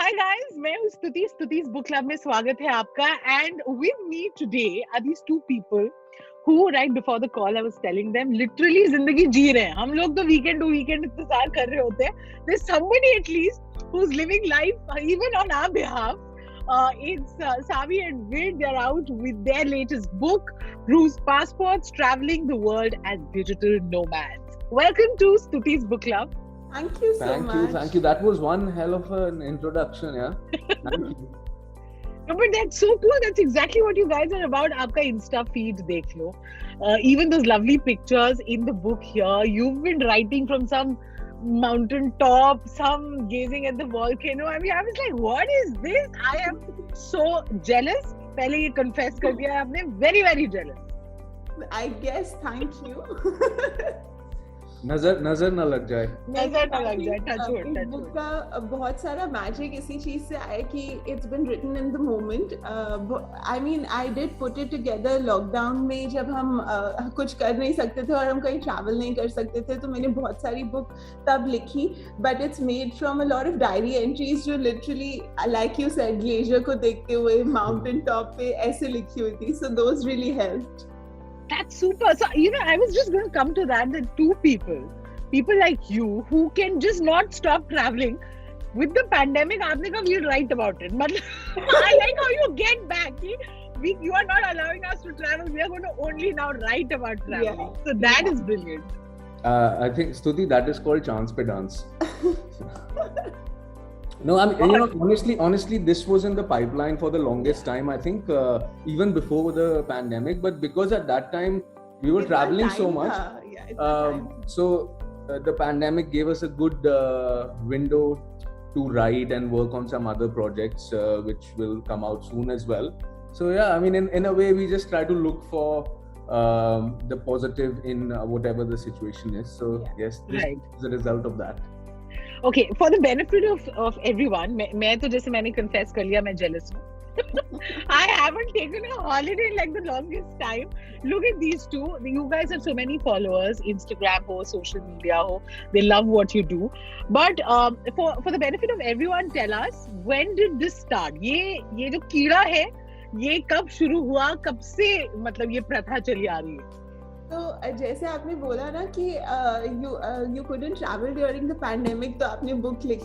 Hi guys, मैं हूँ स्तुति बुक क्लब में स्वागत है आपका। And with me today are these two people who right before the call I was telling them literally जिंदगी जी रहे हैं। हम लोग तो वीकेंड टू वीकेंड इंतजार कर रहे होते हैं। There's somebody at least who's living life even on our behalf. It's Savi and Vid. They're out with their latest book, Cruise Passports, Traveling the World as Digital Nomads. Welcome to Stuti's Book Club. Thank you so much. Thank you. That was one hell of an introduction, yeah. Thank you. No, but that's so cool. That's exactly what you guys are about. Aapka Insta feed dekh lo. Even those lovely pictures in the book here. You've been writing from some mountain top, some gazing at the volcano. I mean, I was like, what is this? I am so jealous. पहले ये confess कर दिया आपने. Very, very jealous. I guess. Thank you. नजर न लग जाए। नजर न लग जाए। Touch wood. बुक का बहुत सारा मैजिक इसी चीज से आया कि it's been written in the moment. I mean I did put it together lockdown में, जब हम कुछ कर नहीं सकते थे और हम कहीं ट्रैवल नहीं कर सकते थे, तो मैंने बहुत सारी बुक तब लिखी। But it's made from a lot of diary entries जो literally like you said glacier को देखते हुए माउंटेन टॉप पे ऐसे लिखी हुई थी। So those really helped. That's super. So, I was just going to come to that two people like you who can just not stop traveling. With the pandemic, aapne kab we'll write about it. I like how you get back. You are not allowing us to travel. We are going to only now write about traveling. Yeah. So that is brilliant. I think, Stuti, that is called chance pe dance. No, I mean, honestly, this was in the pipeline for the longest time. I think even before the pandemic, but because at that time we were traveling so much, so the pandemic gave us a good window to write and work on some other projects, which will come out soon as well. So yeah, I mean, in a way, we just try to look for the positive in whatever the situation is. So yes, this is the result of that. Okay, for the benefit of everyone, मैं तो जैसे मैंने confess कर लिया, मैं jealous हूँ. I haven't taken a holiday in like the longest time. Look at these two. You guys have so many followers, Instagram ho, social media ho. They love what you do. But for the benefit of everyone, tell us, when did this start? ये जो कीड़ा है, ये कब शुरू हुआ? कब से मतलब ये प्रथा चली आ रही है? तो जैसे आपने बोला ना कि you couldn't travel during the pandemic, तो आपने बुक लिख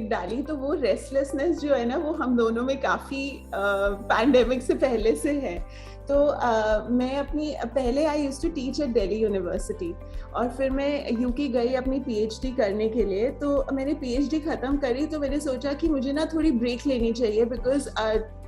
डाली, तो वो रेस्टलेसनेस जो है ना, वो हम दोनों में काफी पैंडेमिक से पहले से है। तो मैं अपनी पहले I used to teach at Delhi University, और फिर मैं यूके गई अपनी पीएचडी करने के लिए। तो मैंने पीएचडी खत्म करी, तो मैंने सोचा कि मुझे ना थोड़ी ब्रेक लेनी चाहिए, बिकॉज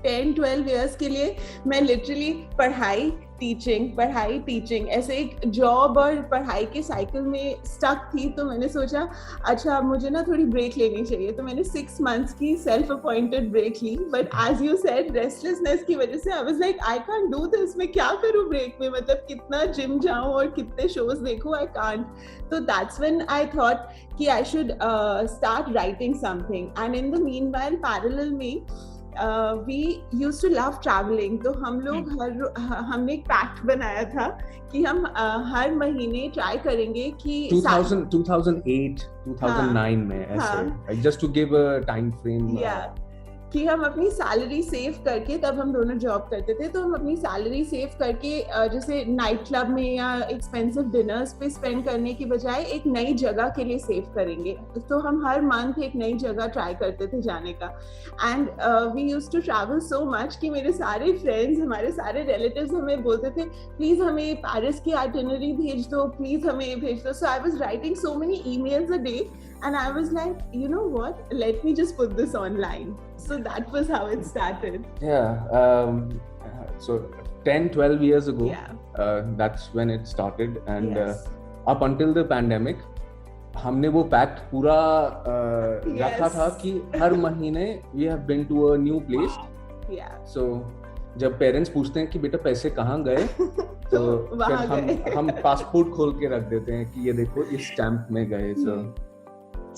10-12 इयर्स के लिए मैं लिटरली पढ़ाई टीचिंग ऐसे एक जॉब और पढ़ाई के साइकिल में स्टक थी। तो मैंने सोचा अच्छा मुझे ना थोड़ी ब्रेक लेनी चाहिए, तो मैंने 6 months की सेल्फ अपॉइंटेड ब्रेक ली। But as you said restlessness की वजह से I was like I can't do this. मैं क्या करूँ ब्रेक में, मतलब कितना जिम जाऊँ और कितने शोज देखूँ, आई कांट। तो दैट्स व्हेन आई थॉट कि I should start writing something. And in the meanwhile parallel में we used to love traveling, तो हम लोग हमने एक पैक्ट बनाया था कि हम हर महीने ट्राई करेंगे कि 2008 2009 में ऐसे, just to give a time frame, कि हम अपनी सैलरी सेव करके, तब हम दोनों जॉब करते थे, तो हम अपनी सैलरी सेव करके जैसे नाइट क्लब में या एक्सपेंसिव डिनर्स पे स्पेंड करने की बजाय एक नई जगह के लिए सेव करेंगे। तो हम हर मंथ एक नई जगह ट्राई करते थे जाने का। And we used to travel so much कि मेरे सारे फ्रेंड्स, हमारे सारे रिलेटिव्स हमें बोलते थे प्लीज हमें पेरिस की आइटिनरी भेज दो, प्लीज हमें भेज दो। So I was writing so many emails a day, and I was like, you know what, let me just put this online. So that was how it started. So 10-12 years ago, that's when it started, and up until the pandemic हमने वो pact पूरा रखा था कि हर महीने we have been to a new place. So जब parents पूछते हैं कि बेटा पैसे कहाँ गए, तो फिर हम पासपोर्ट खोल के रख देते हैं कि ये देखो इस स्टैम्प में गए।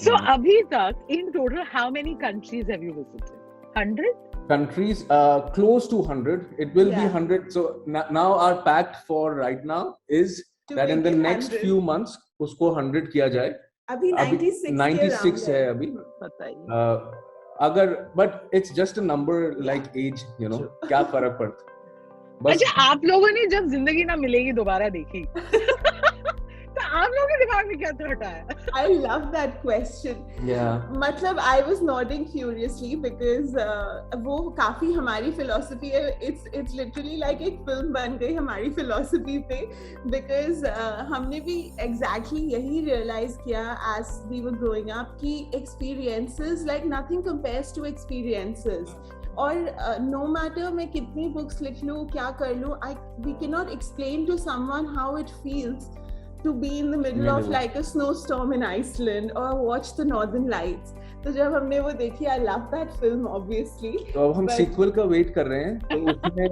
So abhi tak, in total, how many countries have you visited? 100? Countries, close to 100. It will be 100. So now our pact for right now is that in the next few months, उसको 100 किया जाए। अभी 96 है अभी। अगर but it's just a number like age, you know, क्या फर्क पड़ता। अच्छा, आप लोगों ने जब जिंदगी ना मिलेगी दोबारा देखी तो आप लोगों के दिमाग में क्या थॉट आया? I love that question. Yeah. मतलब I was nodding furiously because वो काफी हमारी philosophy है. It's literally like एक film बन गई हमारी philosophy पे, because हमने भी exactly यही realize किया as we were growing up कि experiences like nothing compares to experiences. और no matter मैं कितनी books लिख लूँ, क्या कर लूँ, we cannot explain to someone how it feels to be in the middle of like a snowstorm in Iceland or watch the Northern Lights. तो जब हमने वो देखी, I love that film obviously. तो अब हम सीक्वल का वेट कर रहे हैं, तो उसमें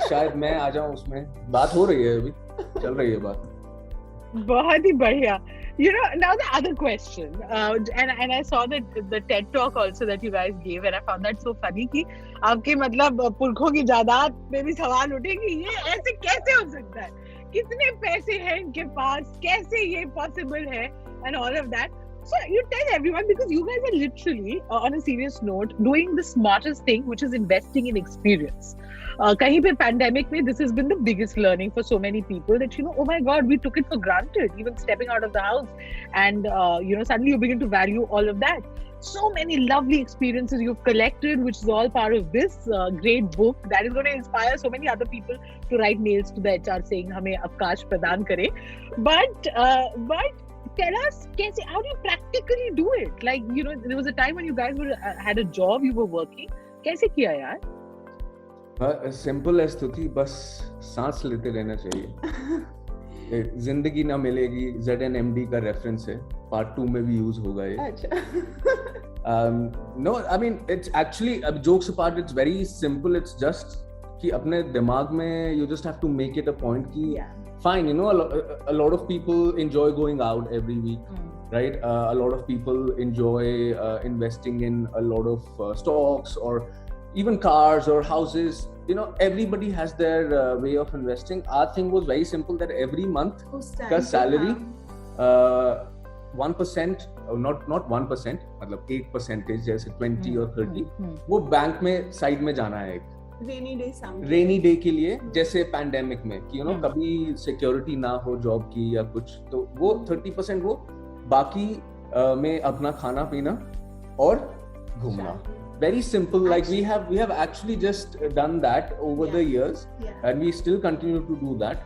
शायद मैं आ जाऊं उसमें। बात हो रही है, अभी चल रही है बात। बहुत ही बढ़िया। You know, now the other question, and I saw the TED talk also that you guys gave, and I found that so funny कि आपके मतलब पुरखों की जायदाद में भी सवाल उठे कि ये ऐसे कैसे हो सकता है, कितने पैसे हैं इनके पास, कैसे ये possible है, and all of that. So you tell everyone, because you guys are literally, on a serious note, doing the smartest thing, which is investing in experience. कहीं पे pandemic में this has been the biggest learning for so many people that, you know, oh my God, we took it for granted, even stepping out of the house, and you know, suddenly you begin to value all of that. So many lovely experiences you've collected, which is all part of this great book that is going to inspire so many other people to write mails to the HR saying हमें अवकाश प्रदान करें. But tell us, how do you practically do it? Like, you know, there was a time when you guys had a job, you were working. कैसे किया यार? Simple है स्तुति, बस सांस लेते रहना चाहिए। जिंदगी ना मिलेगी ZNMD का रेफरेंस है, पार्ट 2 में भी यूज होगा ये। No, I mean it's actually, jokes apart, it's very simple. It's just कि अपने दिमाग में you just have to make it a point कि fine, you know, a lot of people enjoy going out every week, right? A lot of people enjoy investing in a lot of stocks or even cars or houses. You know, everybody has their way of investing. Our thing was very simple, that every month ka salary 1%, not 1%, मतलब 8% जैसे 20 और 30 वो bank में side में जाना है एक rainy day के लिए, जैसे पैंडेमिक में कि यू नो कभी सिक्योरिटी ना हो जॉब की या कुछ, तो वो 30% वो बाकी में अपना खाना पीना और घूमना। Very simple. Like we have actually just done that over the years, and we still continue to do that.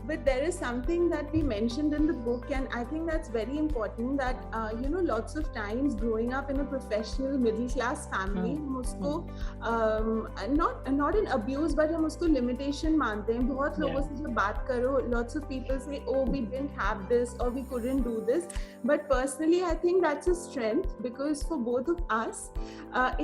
But there is something that we mentioned in the book, and I think that's very important, that you know, lots of times growing up in a professional middle class family, हम उसको not an abuse, but हम उसको limitation मानते हैं। बहुत लोगों से जब बात करो, lots of people say, oh, we didn't have this or we couldn't do this. But personally, I think that's a strength, because for both of us,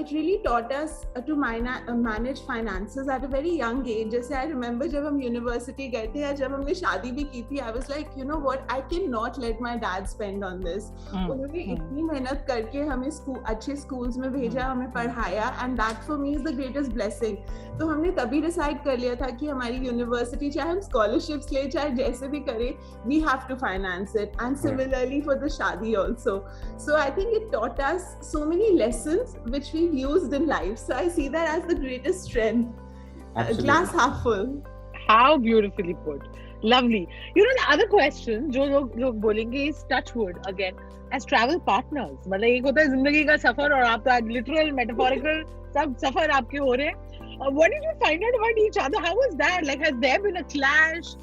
it really taught us to manage finances at a very young age. जैसे I remember जब हम university गए थे या जब हमने शादी भी की थी, I was like, you know what, I cannot let my dad spend on this. उन्होंने इतनी मेहनत करके हमें अच्छे schools में भेजा, हमें पढ़ाया, and that for me is the greatest blessing. तो हमने तभी decide कर लिया था कि हमारी university, चाहे हम scholarships ले, चाहे जैसे भी करें, we have to finance it. And similarly for the शादी also. So I think it taught us so many lessons which we've used in life. So I see that as the greatest strength. Glass half full. How beautifully put. Lovely. You know, the other question जो लोग बोलेंगे is touch wood again as travel partners. मतलब एक होता है जिंदगी का सफर और आप तो आज literal, metaphorical सब सफर आपके हो रहे हैं. What did you find out about each other? How was that? Like, has there been a clash?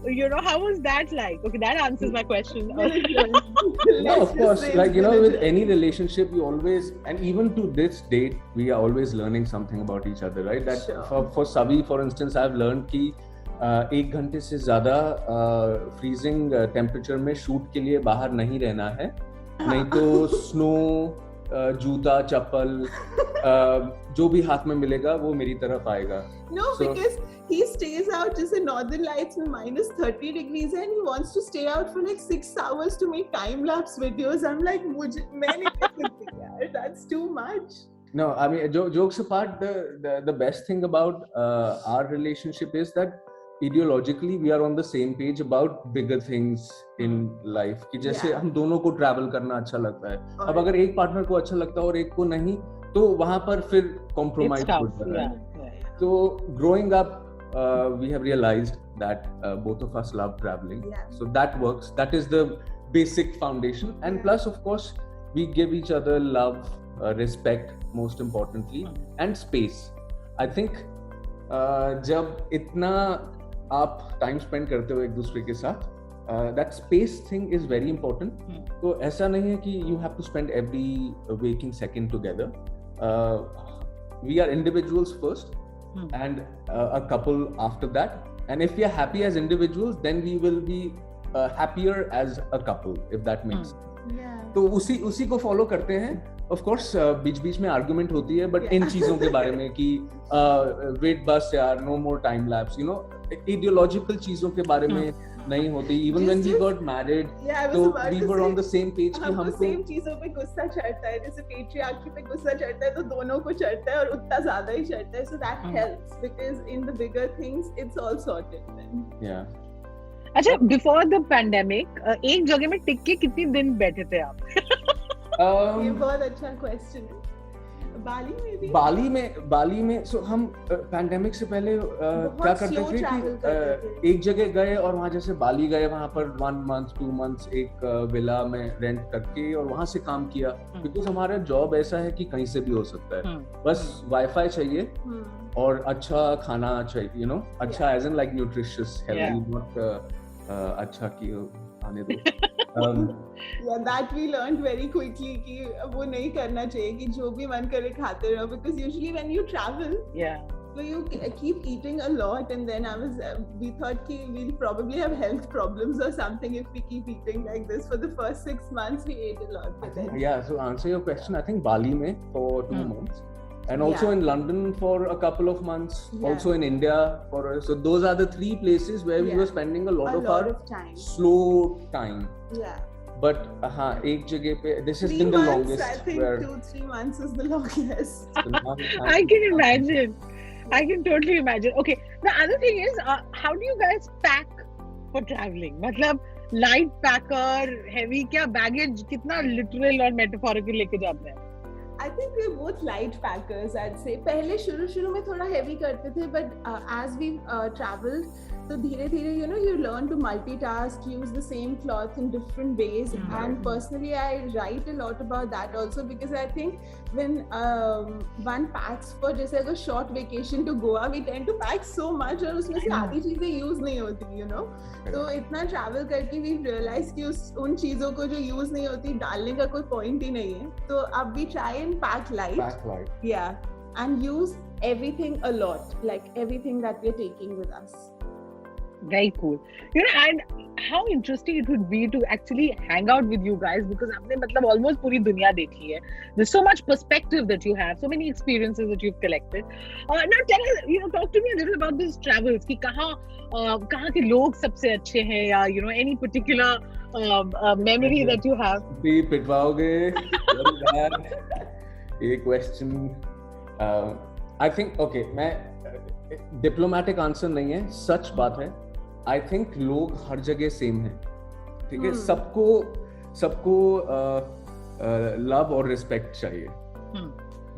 You know, how was that like? Okay, that answers my question. No, of course, like, you know, with any relationship, you always, and even to this date, we are always learning something about each other, right? That for Savi, for instance, I've learned कि 1 घंटे से ज़्यादा freezing temperature में shoot के लिए बाहर नहीं रहना है, नहीं तो स्नो, जूता, चप्पल, जो भी हाथ में मिलेगा वो मेरी तरफ आएगा. No, because he stays out just in Northern Lights में -30 degrees and he wants to stay out for like 6 hours to make time-lapse videos. I'm like, मैं नहीं कर सकती यार, that's too much. No, I mean, jokes apart, the best thing about our relationship is that ideologically we are on the same page about bigger things in life कि जैसे हम दोनों को travel करना अच्छा लगता है. अब अगर एक partner को अच्छा लगता है और एक को नहीं, तो वहाँ पर फिर compromise हो जाता है. So growing up, we have realized that both of us love traveling. So that works. That is the basic foundation. And plus, of course, we give each other love, respect, most importantly, and space. I think जब इतना आप time spend करते हो एक दूसरे के साथ, that space thing is very important. तो ऐसा नहीं है कि you have to spend every waking second together. We are individuals first and a couple after that. And if we are happy as individuals, then we will be happier as a couple, if that makes sense. तो उसी को follow करते हैं. Of course, बीच में argument होती है, but in चीजों के बारे में कि वेट बस यार, no more time lapse, you know, ideological चीजों के बारे में नहीं होती. Even when we got married, तो we were on the same page कि हमको सेम चीजों पे गुस्सा चढ़ता है. जैसे पेट्रियार्की पे गुस्सा चढ़ता है तो दोनों को चढ़ता है और उतना ज्यादा ही चढ़ता है. So that helps because in the bigger things it's all sorted then. या अच्छा, बिफोर द पैंडेमिक एक जगह में टिक के कितने दिन बैठे थे आप? ये बहुत अच्छा क्वेश्चन है. बाली में सो हम पैंडेमिक से पहले क्या करते थे कि एक जगह गए और वहाँ जैसे बाली गए, वहाँ पर 1 month 2 months एक विला में रेंट करके और वहाँ से काम किया. बिकॉज हमारा जॉब ऐसा है कि कहीं से भी हो सकता है. बस वाईफाई चाहिए और अच्छा खाना चाहिए, यू नो, अच्छा as in like nutritious, healthy, not अच्छा कि खाने दो. that we learned very quickly कि वो नहीं करना चाहिए कि जो भी मन करे खाते रहो, because usually when you travel, so you keep eating a lot, and then we thought कि we'll probably have health problems or something if we keep eating like this. For the first 6 months we ate a lot. But then, so answer your question, I think Bali में for 2 months. And also in London for a couple of months, also in India so those are the 3 places where we were spending a lot of our time. Slow time. But एक जगह पे this has been the longest. I think 2-3 months is the longest. I can imagine. I can totally imagine. Okay, the other thing is, how do you guys pack for traveling? मतलब light packer, heavy, क्या baggage कितना literal और metaphorical लेके जाते हैं? I think we're both light packers, I'd say. पहले शुरू में थोड़ा heavy करते थे, but as we traveled, तो धीरे-धीरे, you know, you learn to multitask, use the same cloth in different ways. And personally, I write a lot about that also, because I think when one packs for जैसे अगर short vacation to Goa, we tend to pack so much और उसमें से आधी चीजें use नहीं होती, you know. तो इतना travel करके we realize कि उन चीजों को जो use नहीं होती डालने का कोई point ही नहीं है. तो अब we try and pack light. Yeah, and use everything a lot, like everything that we're taking with us. Very cool. You know, and how interesting it would be to actually hang out with you guys, because आपने मतलब almost पूरी दुनिया देखी है. There's so much perspective that you have, so many experiences that you've collected. Now tell us, you know, talk to me a little about these travels. कि कहाँ के लोग सबसे अच्छे हैं, या you know, any particular memory that you have. भी पिटवाओगे यार ये question. I think okay, मैं डिप्लोमेटिक आंसर नहीं है, सच बात है. आई थिंक लोग हर जगह सेम है, ठीक है. सबको लव और रिस्पेक्ट चाहिए.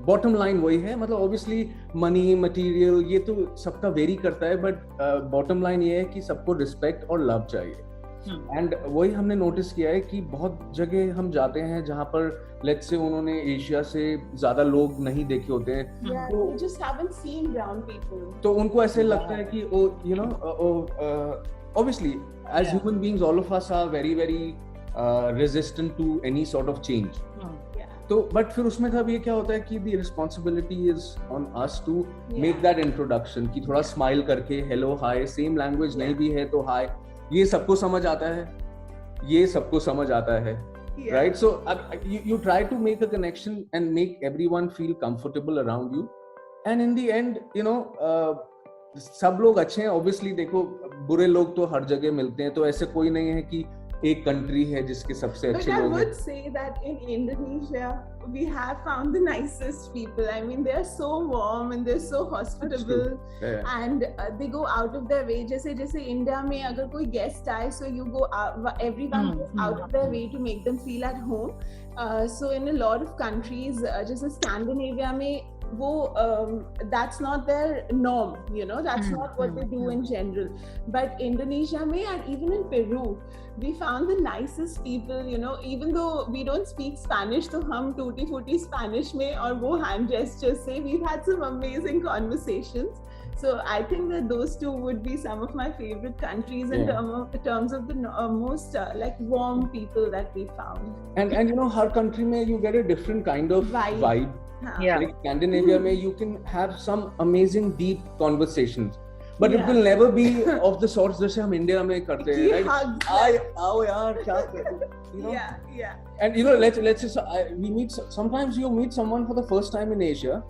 बॉटम लाइन वही है. मतलब ऑब्वियसली मनी, मटेरियल, ये तो सबका वेरी करता है, बट बॉटम लाइन ये है कि सबको रिस्पेक्ट और लव चाहिए. एंड वही हमने नोटिस किया है कि बहुत जगह हम जाते हैं जहाँ पर लेट्स से उन्होंने एशिया से ज्यादा लोग नहीं देखे होते हैं, तो उनको ऐसे लगता है कि you know, obviously as human beings all of us are very resistant to any sort of change. तो बट फिर उसमें तब ये क्या होता है कि the responsibility is on us to make that introduction, कि थोड़ा स्माइल करके हेलो हाय, सेम लैंग्वेज नहीं भी है तो हाय, ये सबको समझ आता है, right? So you try to make a connection and make everyone feel comfortable around you, and in the end, you know, सब लोग अच्छे हैं. obviously देखो, बुरे लोग तो हर जगह मिलते हैं, तो ऐसे कोई नहीं है कि एक country है जिसके सबसे अच्छे लोग हैं. But I would say that in Indonesia we have found the nicest people. I mean, they are so warm and they're so hospitable, and they go out of their way. जैसे India में अगर कोई guest आए, so you go out, everyone goes out of their way to make them feel at home. So in a lot of countries, जैसे Scandinavia में वो that's not their norm, you know, that's not what they do in general. But Indonesia में, and even in Peru, we found the nicest people, you know, even though we don't speak Spanish, तो हम टूटी फूटी Spanish में और वो hand gestures से we've had some amazing conversations. So I think that those two would be some of my favorite countries in terms of the most like warm people that we found. And you know, her country में you get a different kind of vibe. Yeah. Like Scandinavia में you can have some amazing deep conversations, but it will never be of the sorts जैसे हम India में करते हैं, right? आओ यार क्या कर, you know? Yeah. And you know, let's just we meet, sometimes you meet someone for the first time in Asia,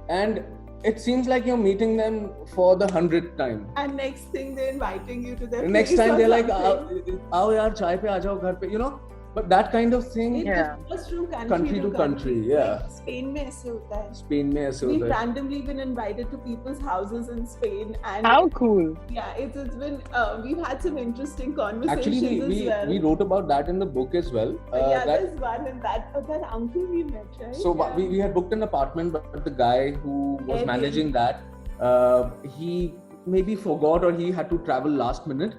and it seems like you're meeting them for the 100th time. And next thing they're inviting you to their place. Next time they're like, आओ यार चाय पे आ जाओ घर पे, you know. But that kind of thing, differs from country to country, yeah. Like Spain में ऐसे होता है. Spain में ऐसे होता है. We've randomly been invited to people's houses in Spain, and how cool! Yeah, it's been we've had some interesting conversations. Actually, we wrote about that in the book as well. There's one in that uncle we met, right? So we had booked an apartment, but the guy who was managing that, he maybe forgot or he had to travel last minute.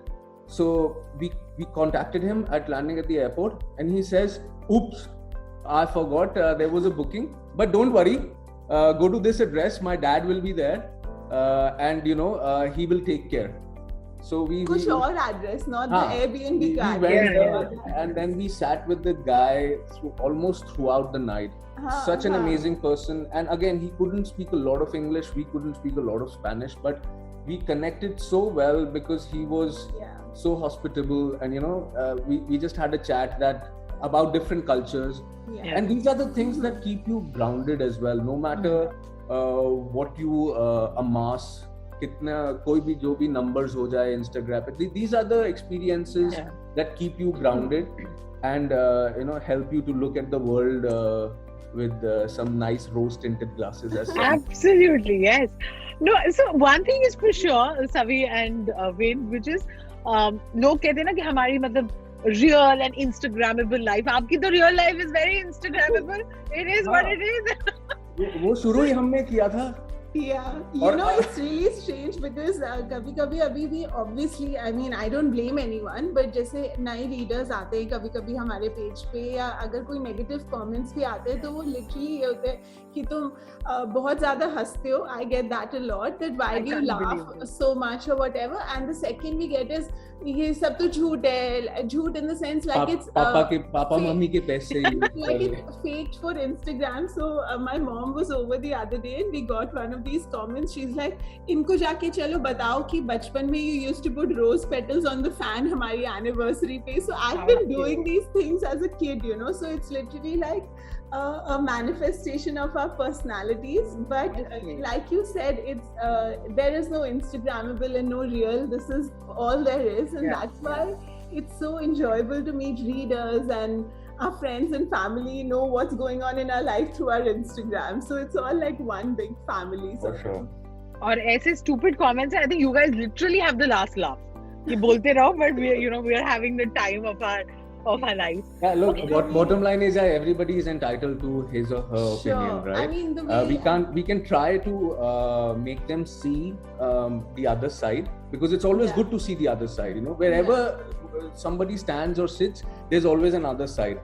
So we contacted him at landing at the airport, and he says, "Oops, I forgot there was a booking. But don't worry, go to this address. My dad will be there, and you know he will take care." So we कुछ और address, not the Airbnb guy. We went there, and then we sat with the guy almost throughout the night. Such an amazing person, and again he couldn't speak a lot of English. We couldn't speak a lot of Spanish, but we connected so well because he was so hospitable, and you know we just had a chat about different cultures, and these are the things that keep you grounded as well, no matter what you amass, kitna koi bhi jo bhi numbers ho jaye Instagram pe. These are the experiences that keep you grounded and you know, help you to look at the world with some nice rose tinted glasses as well. Absolutely, yes. No, so one thing is for sure, Savi and Wayne, which is लोग कहते हैं ना कि हमारी मतलब real and Instagrammable life. आपकी तो real life is very Instagrammable. It is what it is. वो शुरू ही हमने किया था. Yeah, you know, it's really strange because कभी-कभी अभी भी obviously, I mean, I don't blame anyone, but जैसे नए readers आते हैं कभी-कभी हमारे पेज पे, या अगर कोई negative comments भी आते हैं तो वो literally ये होते हैं कि तुम बहुत ज़्यादा हंसते हो. I get that a lot, that why do you laugh so much or whatever, and the second we get is ये सब तो झूठ है, झूठ in the sense like it's papa mummy के पैसे like it's faked for Instagram. So my mom was over the other day and we got one of these comments. She's like, इनको जाके चलो बताओ कि बचपन में you used to put rose petals on the fan हमारी anniversary पे. So I've been doing these things as a kid, you know, so it's literally like a manifestation of our personalities, but like you said, it's there is no Instagrammable and no real. This is all there is, and that's why it's so enjoyable to meet readers, and our friends and family know what's going on in our life through our Instagram. So it's all like one big family. For sure. और ऐसे stupid comments, I think you guys literally have the last laugh. कि बोलते रहो, but we are having the time of our life. Yeah, look, bottom line is that everybody is entitled to his or her opinion, right? I mean, the way we can try to make them see the other side, because it's always good to see the other side, you know, wherever somebody stands or sits, there's always another side.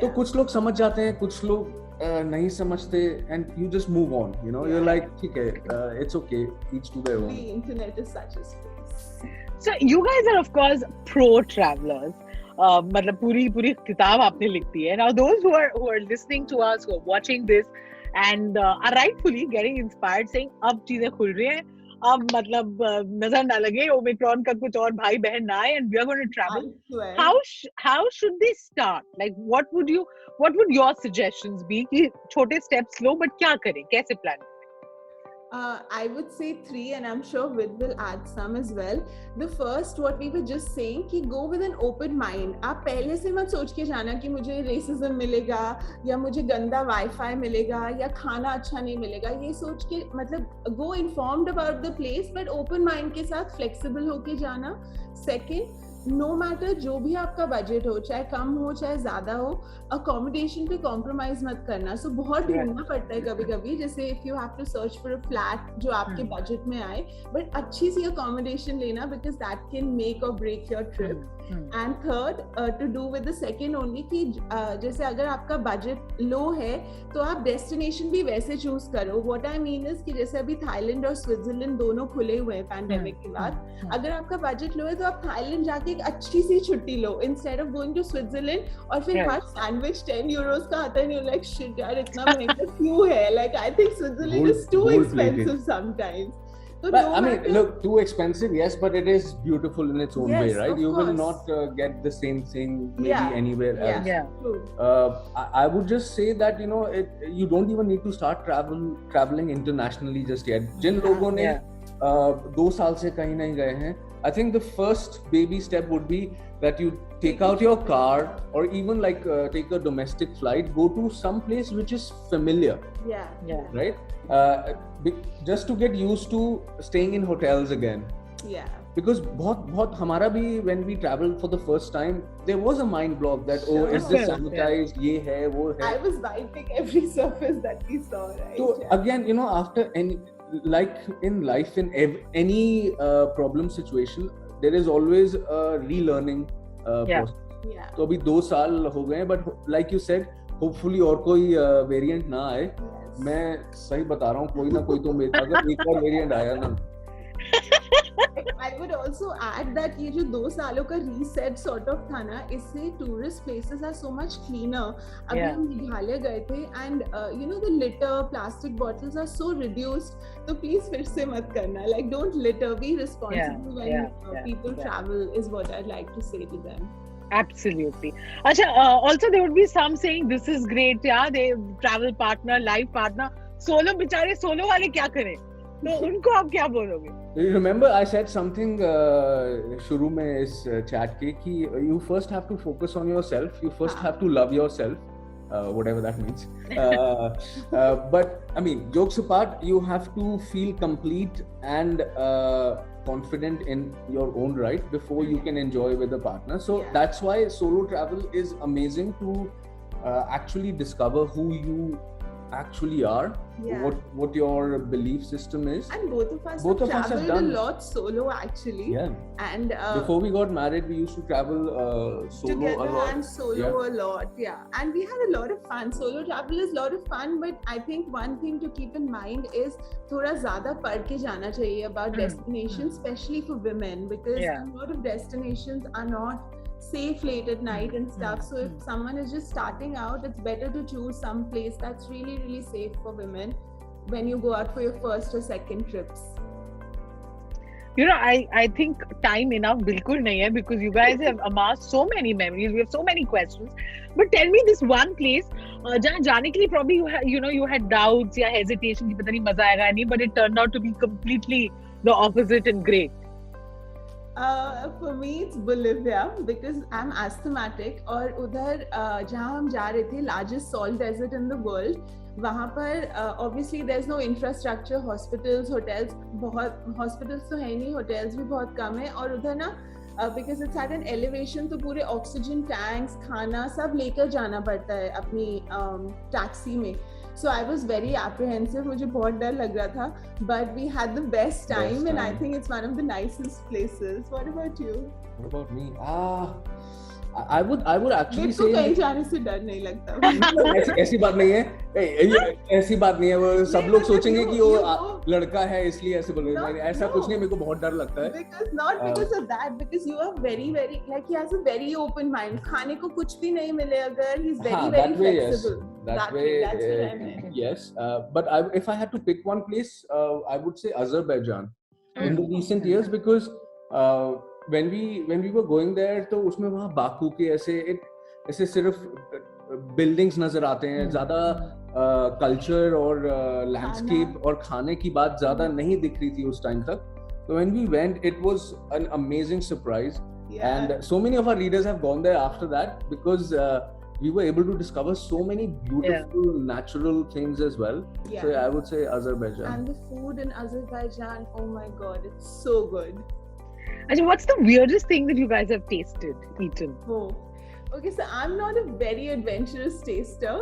तो कुछ लोग समझ जाते हैं, कुछ लोग नहीं समझते, and you just move on, you know, you're like, ठीक है, it's okay, each to their own. The internet is such a space. So you guys are of course pro travelers. मतलब पूरी किताब आपने लिख दी है. Now those who are listening to us, who are watching this and are rightfully getting inspired, saying अब चीजें खुल रही हैं, अब मतलब नजर ना लगे ओमिक्रॉन का कुछ और भाई बहन ना आए, and we are going to travel. How should they start? Like what would your suggestions be कि छोटे steps लो, but क्या करें, कैसे plan? I would say 3, and I'm sure Vid will add some as well. The first, what we were just saying, कि go with an open mind. आप पहले से मत सोच के जाना कि मुझे racism मिलेगा या मुझे गंदा वाईफाई मिलेगा या खाना अच्छा नहीं मिलेगा. ये सोच के मतलब go informed about the place, but open mind के साथ flexible होके जाना. Second, नो मैटर जो भी आपका बजट हो, चाहे कम हो चाहे ज्यादा हो, अकोमोडेशन पे कॉम्प्रोमाइज मत करना. सो बहुत ढूंढना पड़ता है कभी कभी, जैसे if you have to search for a flat जो आपके बजट में आए, बट अच्छी सी अकोमोडेशन लेना, बिकॉज दैट कैन मेक और break your trip. And third, to do with the second only, कि जैसे अगर आपका बजट लो है तो आप डेस्टिनेशन भी वैसे चूज करो. व्हाट आई मीन इज कि जैसे अभी थाईलैंड और स्विट्जरलैंड दोनों खुले हुए हैं पैंडेमिक के बाद. अगर आपका बजट लो है तो आप थाईलैंड जाके एक अच्छी सी छुट्टी लो instead of going to Switzerland, और फिर हर सैंडविच 10 यूरोस का आता है and you're like shit यार इतना महंगा क्यों है. Like I think Switzerland is too expensive sometimes. So but I mean, look, too expensive, yes, but it is beautiful in its own way, right? You will not get the same thing maybe anywhere else. I would just say that, you know, you don't even need to start traveling internationally just yet. जिन लोगों ने 2 साल से कहीं नहीं गए हैं, I think the first baby step would be that you take out your car, or even like take a domestic flight, go to some place which is familiar. Right? Just to get used to staying in hotels again. Because बहुत हमारा भी when we traveled for the first time, there was a mind block that is this sanitized, ये है वो है. I was biting every surface that we saw, right? So again, you know, after any, like in life, in any problem situation, there is always a relearning process. तो अभी 2 साल हो गए, but like you said, hopefully और कोई variant ना आए. मैं सही बता रहा हूँ, कोई ना कोई तो अगर एक और वेरिएंट आया ना. I would also add that ये जो 2 सालों का reset sort of था ना, इससे tourist places are so much cleaner. अभी हम मेघालय गए थे and you know the litter, plastic bottles are so reduced. तो please फिर से मत करना. Like don't litter, be responsible when people travel is what I'd like to say to them. Absolutely. Acha, also there would be some saying this is great, yeah, they travel partner, life partner, solo बेचारे solo वाले क्या करें? तो उनको आप क्या बोलोगे? Remember I said something शुरू में इस chat के कि you first have to focus on yourself, you first have to love yourself, whatever that means. But I mean, jokes apart, you have to feel complete and confident in your own right before you can enjoy with a partner. So that's why solo travel is amazing to actually discover who you actually are, what your belief system is. And both of us have traveled a lot solo actually. And before we got married, we used to travel solo together a lot. And solo a lot, and we had a lot of fun. Solo travel is a lot of fun, but I think one thing to keep in mind is थोड़ा ज़्यादा पढ़ के जाना चाहिए about destinations, especially for women, because a lot of destinations are not safe late at night and stuff. So if someone is just starting out, it's better to choose some place that's really, really safe for women when you go out for your first or second trips. You know, I think time enough bilkul nahi hai, because you guys have amassed so many memories, we have so many questions. But tell me this one place jahan jaane ke liye probably you had doubts ya hesitation ki pata nahi maza aayega nahi, but it turned out to be completely the opposite and great. For me it's Bolivia, because I'm asthmatic, और उधर जहाँ हम जा रहे थे, largest salt desert in the world, वहाँ पर obviously there's no infrastructure, hospitals, hotels, बहुत hospitals तो है नहीं, hotels भी बहुत कम है, और उधर ना because it's at an elevation, तो पूरे oxygen tanks, खाना सब लेकर जाना पड़ता है अपनी टैक्सी में. So I was very apprehensive, मुझे बहुत डर लग रहा था, but we had the best time, and I think it's one of the nicest places. What about you? What about me? I would actually say कहीं जाने से डर नहीं लगता. ऐसी बात नहीं है, ऐसी बात नहीं है. वो सब लोग सोचेंगे कि वो लड़का है इसलिए ऐसे बोल रहे हैं. ऐसा कुछ नहीं, मेरे को बहुत डर लगता है. Because of that, because you are very like he has a very open mind. खाने को कुछ भी नहीं मिले अगर, he's very flexible. That way, that's what I meant. Yes, but if I had to pick one place, I would say Azerbaijan in the recent years, because when we were going there, तो उसमें वहाँ Baku के ऐसे सिर्फ buildings नजर आते हैं, ज्यादा कल्चर और लैंडस्केप और खाने की बात ज्यादा नहीं दिख रही थी उस टाइम तक. So when we went, it was an amazing surprise. And so many of our readers have gone there after that because we were able to discover so many beautiful natural things as well. So I would say Azerbaijan. And the food in Azerbaijan, oh my god, it's so good. Actually, what's the weirdest thing that you guys have eaten? Okay, so I'm not a very adventurous taster,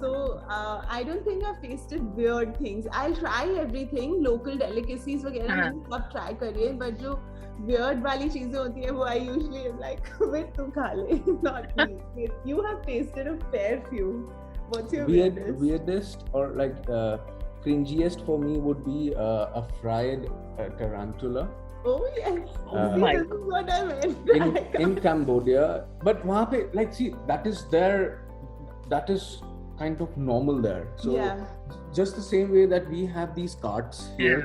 so I don't think I've tasted weird things. I'll try everything, local delicacies वगैरह मैंने सब try करिए, but जो weird वाली चीजें होती हैं वो I usually am like, wait तू खा ले, not me. You have tasted a fair few. What's your weirdest or like cringiest for me would be a fried tarantula. Oh yes, this is what I meant. in Cambodia, but वहाँ पे like see that is kind of normal there. So just the same way that we have these carts here.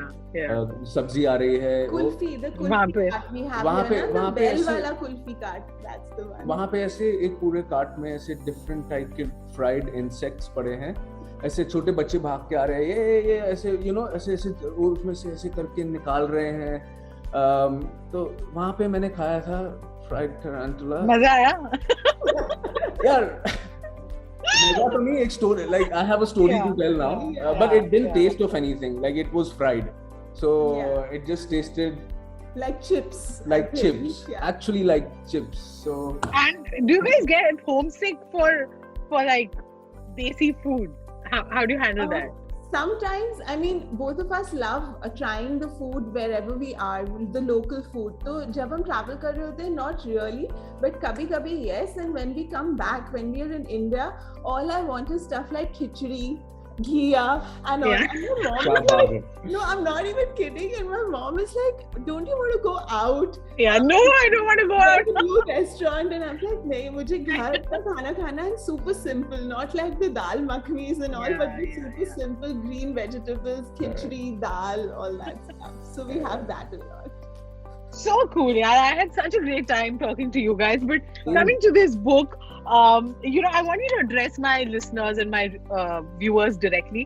सब्जी आ रही है. Kulfi, the kulfi cart we have. वहाँ पे bell वाला kulfi cart, that's the one. वहाँ पे ऐसे एक पूरे कार्ट में ऐसे different type के fried insects पड़े हैं. ऐसे छोटे बच्चे भाग के आ रहे हैं, ये ऐसे ऐसे और उसमें से ऐसे करके निकाल रहे हैं. तो वहाँ पे मैंने खाया था फ्राइड टैरेंटुला. मजा आया यार. मजा तो नहीं, एक story like I have a story to tell now, but it didn't taste of anything, like it was fried, so it just tasted like chips. Actually like chips. So and do you guys get homesick for like desi food? How do you handle that? Sometimes, I mean, both of us love trying the food wherever we are, the local food. So, जब हम travel कर रहे होते हैं, not really, but कभी-कभी yes. And when we come back, when we are in India, all I want is stuff like khichdi, ghiya, and all. And my mom is like, no, I'm not even kidding. And my mom is like, don't you want to go out? Yeah, no, I don't want to go out. A new restaurant, and I'm like, नहीं, मुझे घर का खाना खाना है, super simple, not like the dal makhnis and all, but the super simple green vegetables, khichdi, dal, all that stuff. So we have that a lot. So cool, yeah. I had such a great time talking to you guys. But coming to this book, I want you to address my listeners and my viewers directly.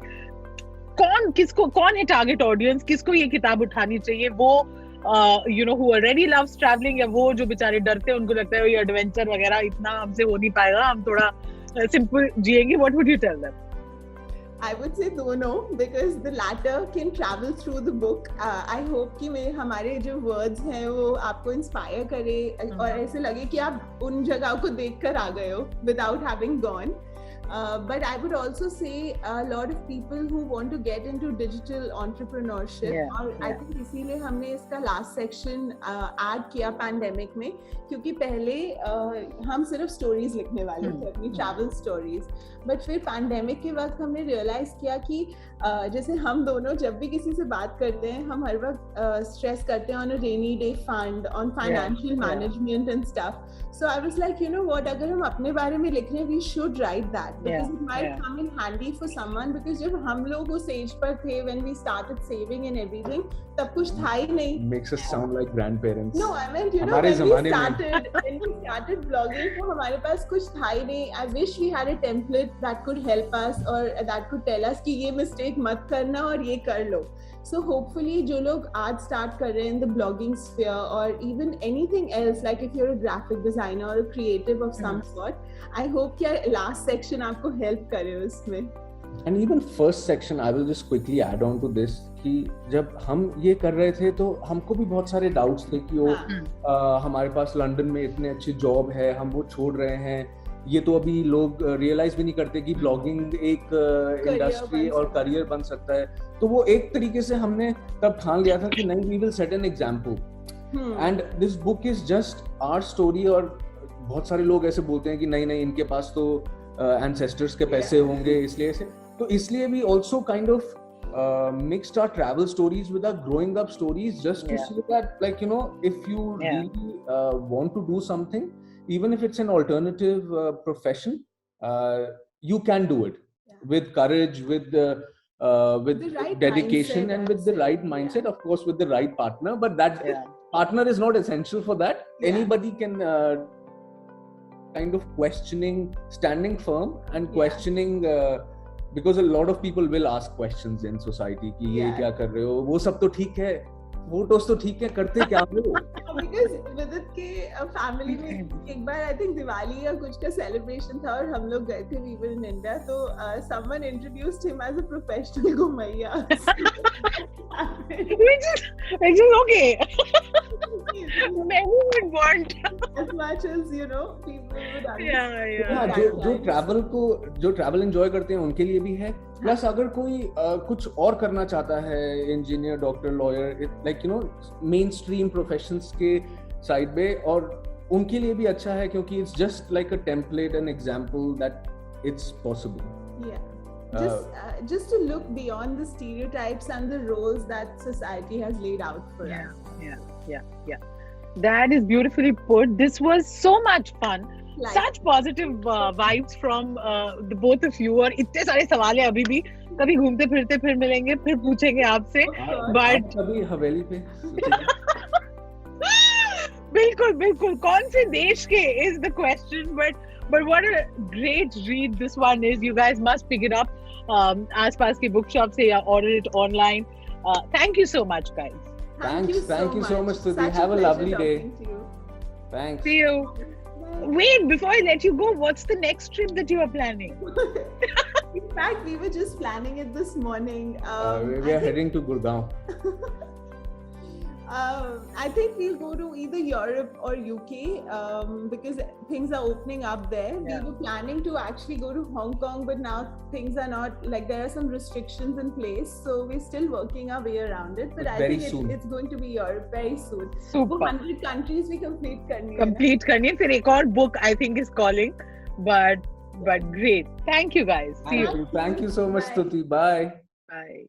कौन है target audience? किसको ये किताब उठानी चाहिए? वो who already loves traveling, या वो जो बेचारे डरते हैं, उनको लगता है ये adventure वगैरह इतना हमसे हो नहीं पाएगा, हम थोड़ा simple जिएंगे. What would you tell them? I would say दोनों, because the latter can travel through the book. I hope कि हमारे जो words हैं वो आपको inspire करे और ऐसे लगे कि आप उन जगहों को देखकर आ गए हो without having gone. But I would also say a lot of people who want to get into digital entrepreneurship. और I think इसीलिए हमने इसका last section add किया pandemic में, क्योंकि पहले हम सिर्फ stories लिखने वाले थे, अपनी travel stories. But फिर pandemic के वक्त हमने realize किया कि जैसे हम दोनों जब भी किसी से बात करते हैं, हम हर वक्त stress करते हैं on a rainy day fund, on financial management and stuff. So I was like, you know what, अगर हम अपने बारे में लिख रहे हैं, we should write that. Because it might come in handy for someone, because जब हम लोग उस age पर थे, when we started saving and everything, तब कुछ था ही नहीं. Makes us sound like grandparents. No, I meant, when we started blogging, तो हमारे पास कुछ था ही नहीं. I wish we had a template that could help us or that could tell us कि ये mistake मत करना और ये कर लो. So hopefully जो लोग आज start कर रहे हैं in the blogging sphere or even anything else, like if you're a graphic designer or a creative of some sort, I hope कि last section आपको help करे उसमें. And even first section, I will just quickly add on to this कि जब हम ये कर रहे थे तो हमको भी बहुत सारे doubts थे कि हमारे पास लंदन में इतने अच्छी जॉब है, हम वो छोड़ रहे हैं. ये तो अभी लोग रियलाइज भी नहीं करते कि ब्लॉगिंग एक इंडस्ट्री और करियर बन सकता है. तो वो एक तरीके से हमने तब ठान लिया था कि नहीं, we will set an example. And this book is just our story. और बहुत सारे लोग ऐसे बोलते हैं कि नहीं इनके पास तो एंसेस्टर्स के पैसे होंगे, इसलिए से. तो इसलिए we also kind of mixed our travel stories with our growing up stories, just to see that, like, if you really want to do something, even if it's an alternative profession, you can do it with courage, with right dedication mindset, and with the right mindset, of course, with the right partner. But that partner is not essential for that. Anybody can kind of questioning, standing firm and questioning, because a lot of people will ask questions in society कि ये क्या कर रहे हो, वो सब तो ठीक है, फोटोज तो ठीक है, करते क्या हो? Because विदित के फैमिली में एक बार I think दिवाली या कुछ का सेलिब्रेशन था और हम लोग गए थे, we were in India, तो someone introduced him as a professional घुमैया. which is okay. Many would want as much as you know people would yeah. जो ट्रैवल एंजॉय करते हैं उनके लिए भी है. प्लस अगर कोई कुछ और करना चाहता है, engineer, doctor, lawyer, like you know main stream professions के साइड पे, और उनके लिए भी अच्छा है क्योंकि it's just like a template and example that it's possible. Just to look beyond the stereotypes and the roles that society has laid out for us. Yeah. That is beautifully put. This was so much fun. Such positive vibes from the both of you. और इतने सारे सवाल हैं अभी भी, कभी घूमते फिरते फिर मिलेंगे, फिर पूछेंगे आपसे. But कभी हवेली पे बिल्कुल कौन से देश के is the question. But what a great read this one is. You guys must pick it up आसपास के बुक शॉप से या order it online. Thank you so much, guys. Thank you so much, Stuti. Have a lovely day. Thanks. See you. Wait, before I let you go, what's the next trip that you are planning? In fact, we were just planning it this morning. We are heading to Gurgaon. I think we'll go to either Europe or UK because things are opening up there. We were planning to actually go to Hong Kong, but now things are not, like there are some restrictions in place, so we're still working our way around it. But I think it's going to be Europe very soon. Super. 100 countries we complete करनी है. फिर एक और book I think is calling, but great. Thank you guys. See you. Thank you so much, Stuti. Bye. Bye.